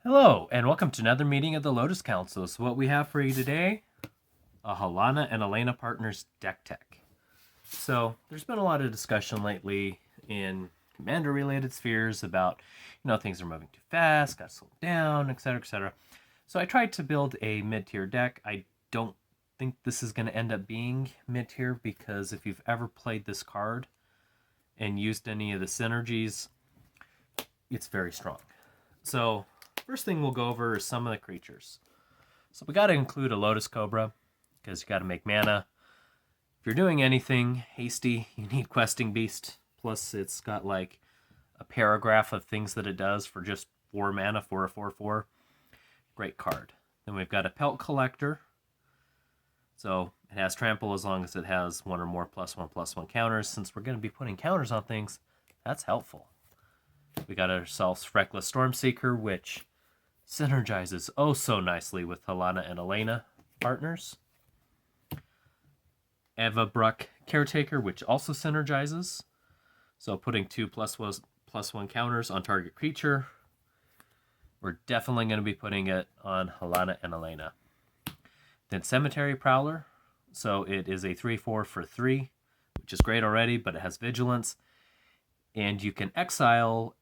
Hello, and welcome to another meeting of the Lotus Council. So what we have for you today, a Halana and Alena Partners deck tech. So there's been a lot of discussion lately in Commander-related spheres about, things are moving too fast, got to slow down, etc., etc. So I tried to build a mid-tier deck. I don't think this is going to end up being mid-tier because if you've ever played this card and used any of the synergies, it's very strong. So first thing we'll go over is some of the creatures. So we got to include a Lotus Cobra because you got to make mana. If you're doing anything hasty, you need Questing Beast. Plus, it's got like a paragraph of things that it does for just 4 mana for a 4/4. Great card. Then we've got a Pelt Collector. So it has trample as long as it has one or more +1/+1 counters. Since we're going to be putting counters on things, that's helpful. We got ourselves Reckless Stormseeker, which synergizes oh so nicely with Halana and Alena partners. Eva Bruck Caretaker, which also synergizes. So putting 2 +1/+1 counters on target creature. We're definitely going to be putting it on Halana and Alena. Then Cemetery Prowler. So it is a 3/4 for 3, which is great already, but it has Vigilance. And you can exile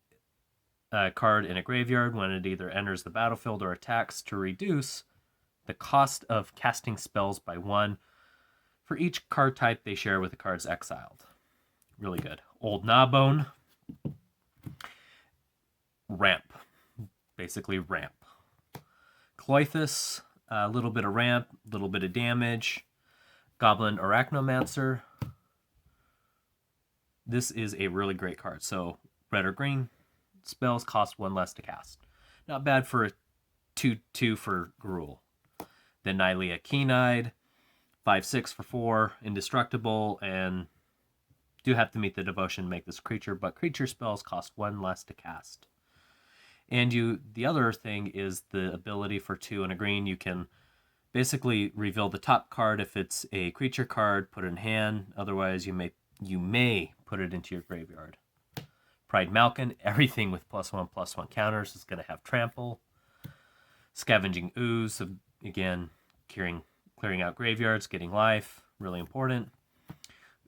a card in a graveyard when it either enters the battlefield or attacks to reduce the cost of casting spells by 1 for each card type they share with the cards exiled. Really good. Old Gnawbone. Ramp. Basically ramp. Cloythus, a little bit of ramp, a little bit of damage. Goblin Arachnomancer. This is a really great card. So red or green, spells cost 1 less to cast. Not bad for a 2/2 for Gruul. Then Nylea Keen-Eyed, 5/6 for 4, indestructible, and do have to meet the devotion to make this creature, but creature spells cost 1 less to cast. And the other thing is the ability for 2 and a green. You can basically reveal the top card if it's a creature card, put it in hand. Otherwise, you may put it into your graveyard. Pride Malkin, everything with +1/+1 counters is going to have trample. Scavenging Ooze, again, clearing out graveyards, getting life, really important.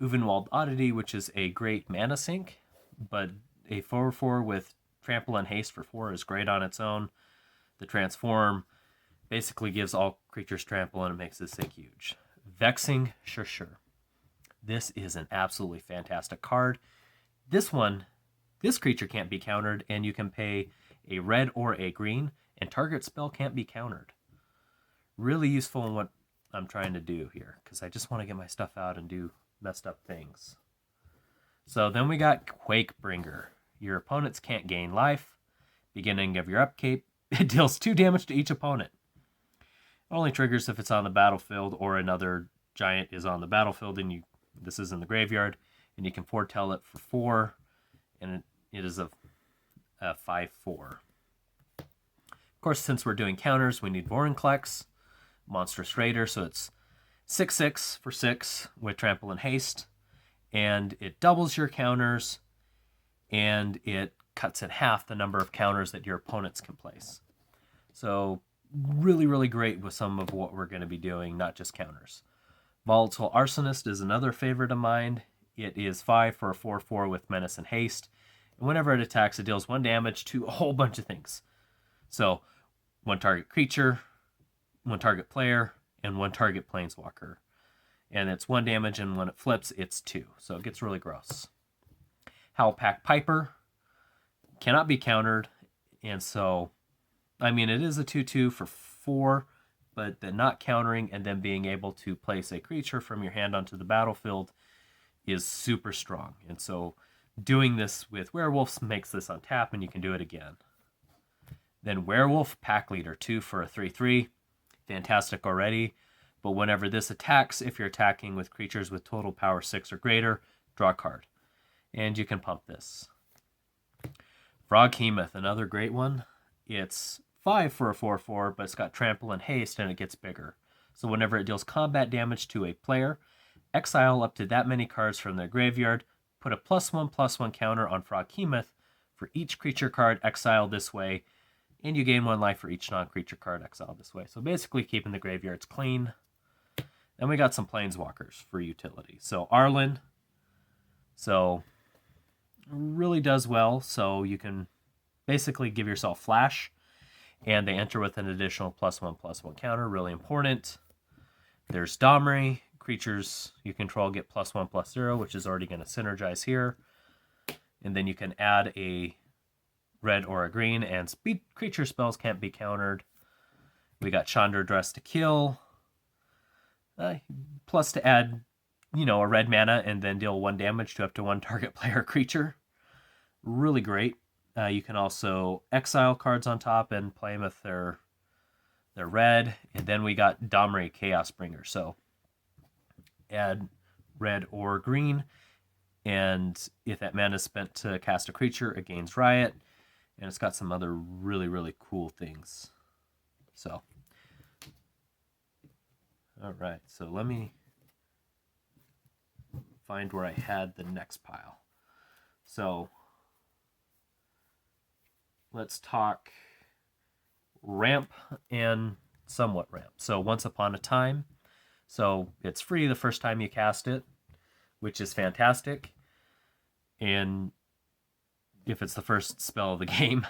Uvenwald Oddity, which is a great mana sink, but a 4/4 with trample and haste for 4 is great on its own. The transform basically gives all creatures trample and it makes this thing huge. Vexing Sure. This is an absolutely fantastic card. This creature can't be countered, and you can pay a red or a green, and target spell can't be countered. Really useful in what I'm trying to do here, because I just want to get my stuff out and do messed up things. So then we got Quakebringer. Your opponents can't gain life. Beginning of your upkeep, it deals 2 damage to each opponent. It only triggers if it's on the battlefield or another giant is on the battlefield and this is in the graveyard, and you can foretell it for 4, and it is a 5/4. Of course, since we're doing counters, we need Vorinclex, Monstrous Raider, so it's 6/6 for 6 with trample and haste, and it doubles your counters, and it cuts in half the number of counters that your opponents can place. So really, really great with some of what we're going to be doing, not just counters. Volatile Arsonist is another favorite of mine. It is 5 for a 4/4 with menace and haste. And whenever it attacks, it deals 1 damage to a whole bunch of things. So 1 target creature, 1 target player, and 1 target planeswalker. And it's 1 damage, and when it flips, it's 2. So it gets really gross. Howlpack Piper cannot be countered. And so, it is a 2/2 for 4, but the not countering and then being able to place a creature from your hand onto the battlefield is super strong. And so doing this with Werewolves makes this untap, and you can do it again. Then Werewolf Pack Leader, 2 for a 3/3. Fantastic already. But whenever this attacks, if you're attacking with creatures with total power 6 or greater, draw a card. And you can pump this. Froghemoth, another great one. It's 5 for a 4/4, but it's got trample and haste, and it gets bigger. So whenever it deals combat damage to a player, exile up to that many cards from their graveyard, put a +1/+1 counter on Froghemoth for each creature card exiled this way, And you gain 1 life for each non-creature card exiled this way. So basically keeping the graveyards clean. Then we got some planeswalkers for utility. So Arlen. So really does well. So you can basically give yourself flash. And they enter with an additional +1/+1 counter. Really important. There's Domri. Creatures you control get +1/+0, which is already going to synergize here. And then you can add a red or a green, and speed creature spells can't be countered. We got Chandra Dress to kill. Plus to add, a red mana and then deal 1 damage to up to 1 target player creature. Really great. You can also exile cards on top and play them if they're red. And then we got Domri Chaosbringer. So add red or green. And if that mana is spent to cast a creature, it gains Riot. And it's got some other really, really cool things. So, all right. So let me find where I had the next pile. So let's talk ramp and somewhat ramp. So Once Upon a Time. So it's free the first time you cast it, which is fantastic. And if it's the first spell of the game,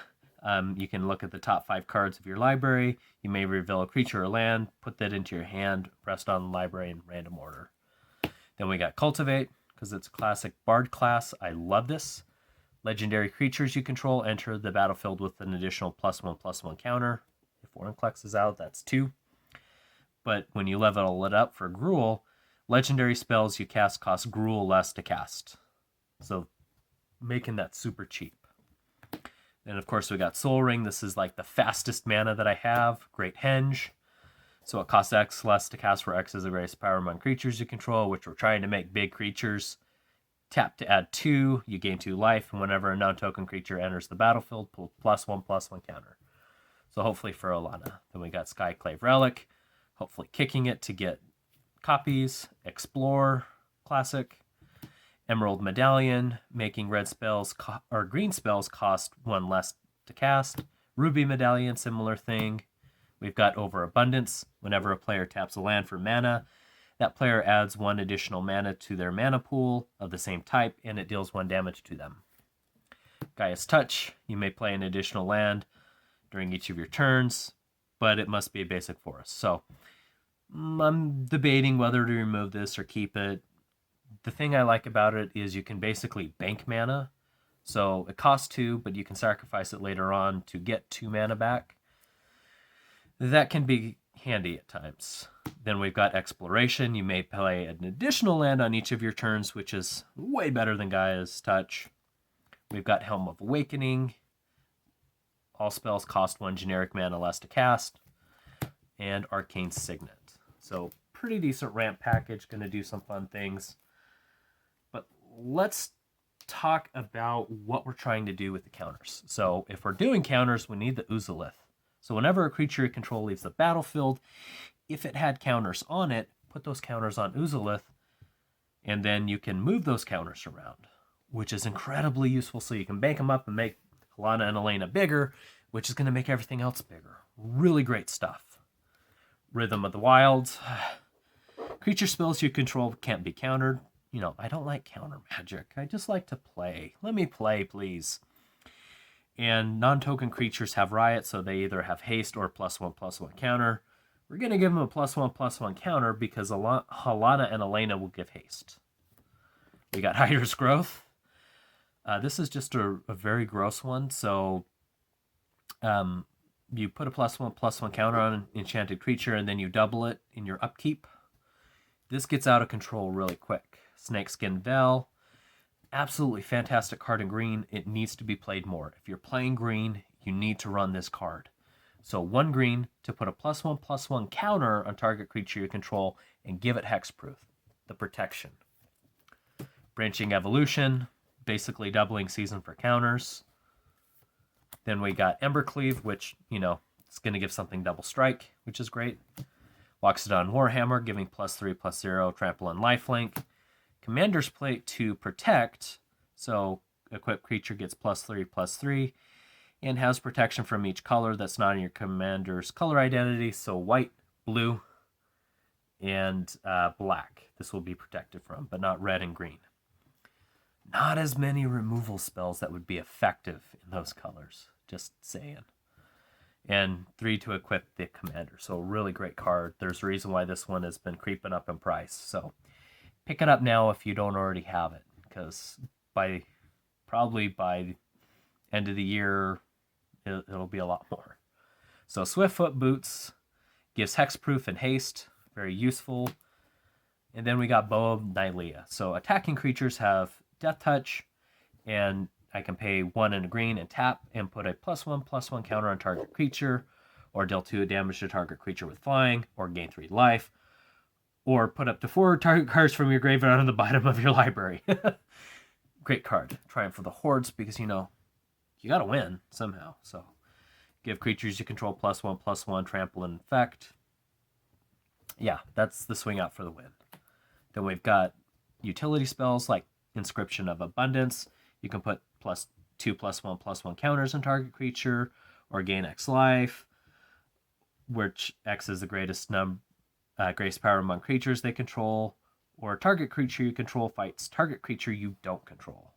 you can look at the top 5 cards of your library. You may reveal a creature or land, put that into your hand, rest on the library in random order. Then we got Cultivate, because it's a classic Bard class. I love this. Legendary creatures you control enter the battlefield with an additional +1/+1 counter. If Wurmclex is out, that's 2. But when you level it up for Gruul, legendary spells you cast cost Gruul less to cast. So making that super cheap. And of course we got Soul Ring. This is like the fastest mana that I have. Great Henge. So it costs X less to cast, where X is the greatest power among creatures you control, which we're trying to make big creatures. Tap to add 2, you gain 2 life, and whenever a non-token creature enters the battlefield, pull +1/+1 counter. So hopefully for Alena. Then we got Skyclave Relic, hopefully kicking it to get copies. Explore, classic. Emerald Medallion, making red spells or green spells cost 1 less to cast. Ruby Medallion, similar thing. We've got Overabundance. Whenever a player taps a land for mana, that player adds 1 additional mana to their mana pool of the same type, and it deals 1 damage to them. Gaia's Touch. You may play an additional land during each of your turns, but it must be a basic forest. So I'm debating whether to remove this or keep it. The thing I like about it is you can basically bank mana. So it costs 2, but you can sacrifice it later on to get 2 mana back. That can be handy at times. Then we've got Exploration. You may play an additional land on each of your turns, which is way better than Gaia's Touch. We've got Helm of Awakening. All spells cost 1 generic mana less to cast. And Arcane Signet. So pretty decent ramp package. Going to do some fun things. But let's talk about what we're trying to do with the counters. So if we're doing counters, we need the Uzalith. So whenever a creature you control leaves the battlefield, if it had counters on it, put those counters on Uzalith, and then you can move those counters around, which is incredibly useful. So you can bank them up and make Halana and Alena bigger, which is going to make everything else bigger. Really great stuff. Rhythm of the Wilds. Creature spells you control can't be countered. I don't like counter magic. I just like to play. Let me play, please. And non-token creatures have Riot, so they either have haste or +1/+1 counter. We're going to give them a +1/+1 counter because Halana and Alena will give haste. We got Hydra's Growth. This is just a very gross one. So you put a +1/+1 counter on an enchanted creature, and then you double it in your upkeep. This gets out of control really quick. Snakeskin Veil. Absolutely fantastic card in green. It needs to be played more. If you're playing green, you need to run this card. So 1 green to put a +1/+1 counter on target creature you control and give it hexproof, the protection. Branching Evolution, basically doubling season for counters. Then we got Embercleave, which, it's going to give something double strike, which is great. Loxodon Warhammer, giving +3/+0 trample and lifelink. Commander's Plate to protect, so equipped creature gets +3/+3. and has protection from each color that's not in your commander's color identity. So white, blue, and black. This will be protected from, but not red and green. Not as many removal spells that would be effective in those colors. Just saying. And 3 to equip the commander. So really great card. There's a reason why this one has been creeping up in price. So pick it up now if you don't already have it, because probably by end of the year it'll be a lot more. So Swiftfoot Boots gives hexproof and haste, very useful. And then we got Bow of Nylea. So attacking creatures have Death Touch, and I can pay 1 and a green and tap and put a +1/+1 counter on target creature, or deal 2 damage to target creature with flying, or gain 3 life, or put up to 4 target cards from your graveyard on the bottom of your library. Great card. Trying for the hordes because, you got to win somehow. So give creatures you control +1/+1 trample and infect. Yeah, that's the swing out for the win. Then we've got utility spells like Inscription of Abundance. You can put +2/+1/+1 counters on target creature, or gain X life, which X is the greatest power among creatures they control, or target creature you control fights target creature you don't control.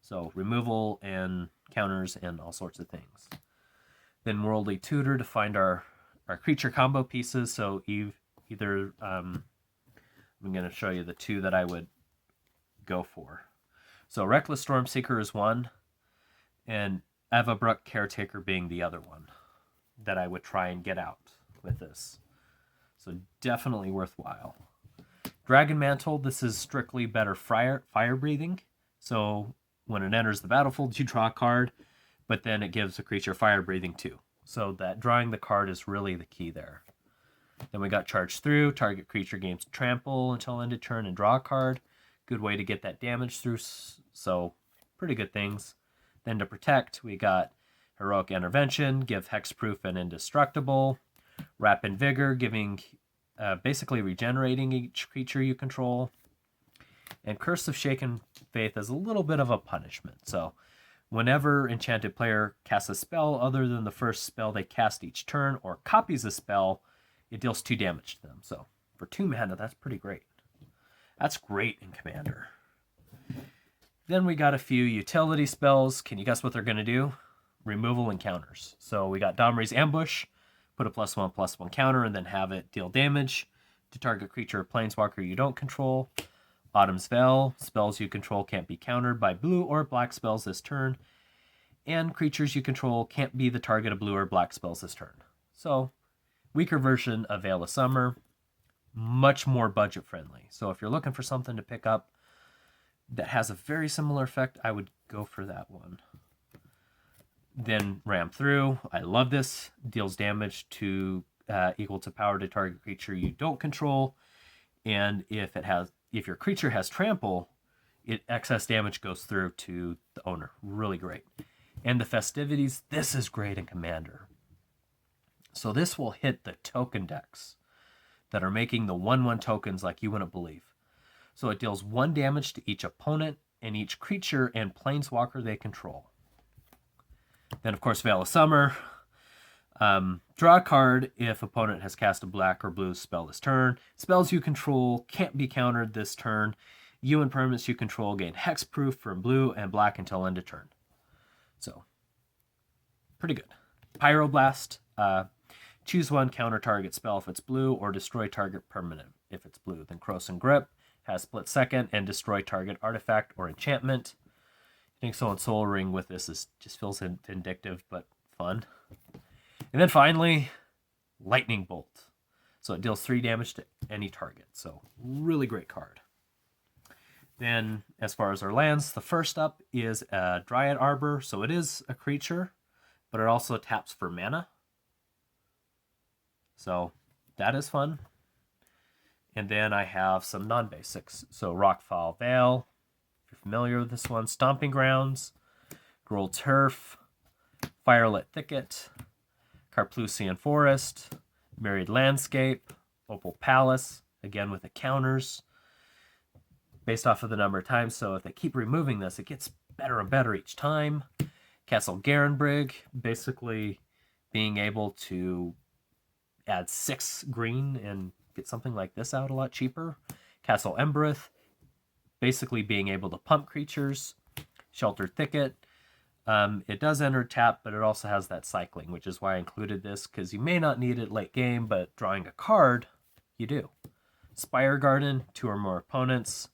So removal and counters and all sorts of things. Then Worldly Tutor to find our creature combo pieces. So either I'm going to show you the 2 that I would go for. So Reckless Stormseeker is one, and Avabruck Caretaker being the other one that I would try and get out with this. So definitely worthwhile. Dragon Mantle, this is strictly better fire breathing. So when it enters the battlefield, you draw a card, but then it gives a creature fire breathing too. So that drawing the card is really the key there. Then we got Charge Through. Target creature gains trample until end of turn and draw a card. Good way to get that damage through. So pretty good things. Then to protect, we got Heroic Intervention, give hexproof and indestructible. Rapid Vigor, giving basically regenerating each creature you control. And Curse of Shaken Faith is a little bit of a punishment. So whenever enchanted player casts a spell other than the first spell they cast each turn, or copies a spell, it deals 2 damage to them. So for 2 mana, that's pretty great. That's great in Commander. Then we got a few utility spells. Can you guess what they're going to do? Removal and counters. So we got Domri's Ambush. Put a +1/+1 counter and then have it deal damage to target creature or planeswalker you don't control. Autumn's Veil. Spells you control can't be countered by blue or black spells this turn. And creatures you control can't be the target of blue or black spells this turn. So, weaker version of Veil of Summer. Much more budget friendly. So if you're looking for something to pick up that has a very similar effect, I would go for that one. Then Ram Through. I love this. Deals damage to equal to power to target creature you don't control. And if your creature has trample, excess damage goes through to the owner. Really great. And the Festivities. This is great in Commander. So this will hit the token decks that are making the 1/1 tokens like you wouldn't believe. So it deals 1 damage to each opponent and each creature and planeswalker they control. Then, of course, Veil of Summer. Draw a card if opponent has cast a black or blue spell this turn. Spells you control can't be countered this turn. You and permanents you control gain hexproof from blue and black until end of turn. So, pretty good. Pyroblast. Choose 1 counter target spell if it's blue, or destroy target permanent if it's blue. Then Krosan Grip has split second and destroy target artifact or enchantment. I think Soul Ring with this just feels vindictive but fun. And then finally, Lightning Bolt. So it deals 3 damage to any target. So really great card. Then as far as our lands, the first up is Dryad Arbor. So it is a creature, but it also taps for mana. So that is fun. And then I have some non-basics. So Rockfall Vale, if you're familiar with this one. Stomping Grounds, Groll Turf, Firelit Thicket, Carplusian Forest, Married Landscape, Opal Palace, again with the counters, based off of the number of times. So if they keep removing this, it gets better and better each time. Castle Garenbrig, basically being able to add 6 green and get something like this out a lot cheaper. Castle Embereth, basically being able to pump creatures. Sheltered Thicket, it does enter tap, but it also has that cycling, which is why I included this, because you may not need it late game, but drawing a card, you do. Spire Garden, 2 or more opponents.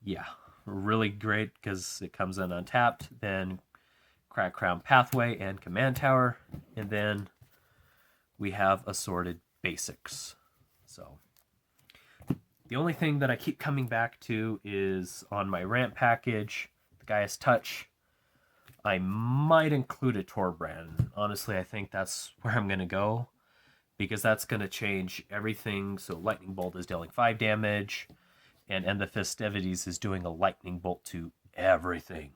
Yeah, really great because it comes in untapped. Then Crack Crown Pathway and Command Tower. And then we have Assorted Basics. So the only thing that I keep coming back to is on my ramp package, the Gaia's Touch. I might include a Torbrand. Honestly, I think that's where I'm going to go, because that's going to change everything. So Lightning Bolt is dealing 5 damage, and End the Festivities is doing a Lightning Bolt to everything.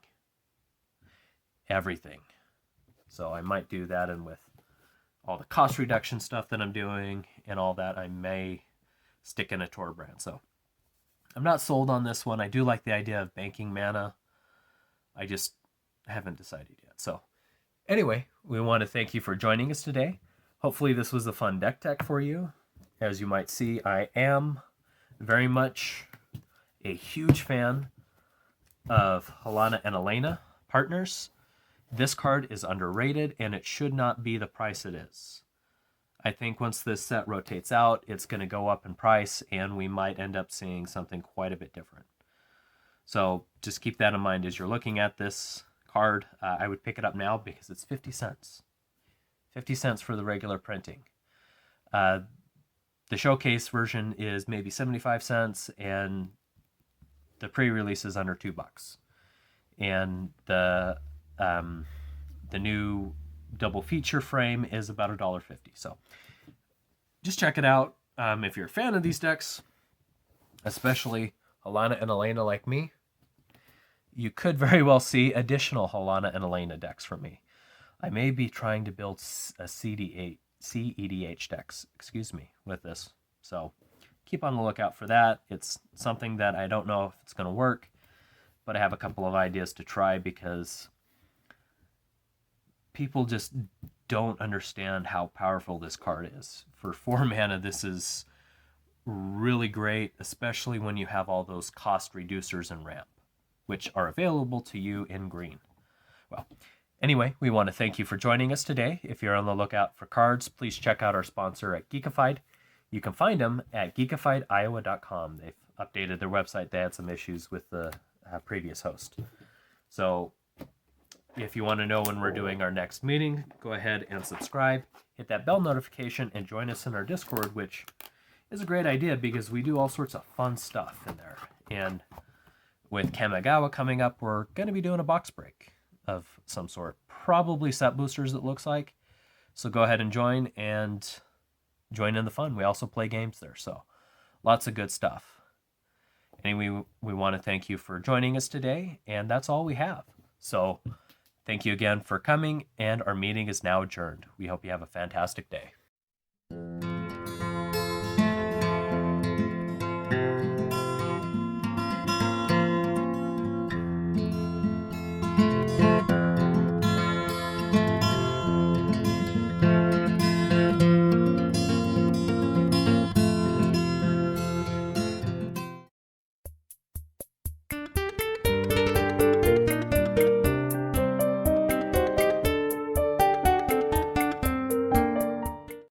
Everything. So I might do that, and with all the cost reduction stuff that I'm doing and all that, I may stick in a Torbrand. So I'm not sold on this one. I do like the idea of banking mana. I just haven't decided yet. So anyway, we want to thank you for joining us today. Hopefully this was a fun deck tech for you. As you might see, I am very much a huge fan of Halana and Alena partners. This card is underrated, and it should not be the price it is. I think once this set rotates out, it's going to go up in price, and we might end up seeing something quite a bit different. So just keep that in mind as you're looking at this card. I would pick it up now because it's 50 cents. 50 cents for the regular printing. The showcase version is maybe 75 cents, and the pre-release is under $2. And the new double feature frame is about $1.50. So just check it out. If you're a fan of these decks, especially Halana and Alena like me, you could very well see additional Halana and Alena decks from me. I may be trying to build a CEDH decks, with this. So keep on the lookout for that. It's something that I don't know if it's going to work, but I have a couple of ideas to try, because people just don't understand how powerful this card is. For 4 mana, this is really great, especially when you have all those cost reducers and ramp, which are available to you in green. Well, anyway, we want to thank you for joining us today. If you're on the lookout for cards, please check out our sponsor at Geekified. You can find them at geekifiediowa.com. They've updated their website. They had some issues with the previous host. So if you want to know when we're doing our next meeting, go ahead and subscribe, hit that bell notification, and join us in our Discord, which is a great idea because we do all sorts of fun stuff in there. And with Kamigawa coming up, we're going to be doing a box break of some sort. Probably set boosters, it looks like. So go ahead and join in the fun. We also play games there, so lots of good stuff. Anyway, we want to thank you for joining us today, and that's all we have. So thank you again for coming, and our meeting is now adjourned. We hope you have a fantastic day.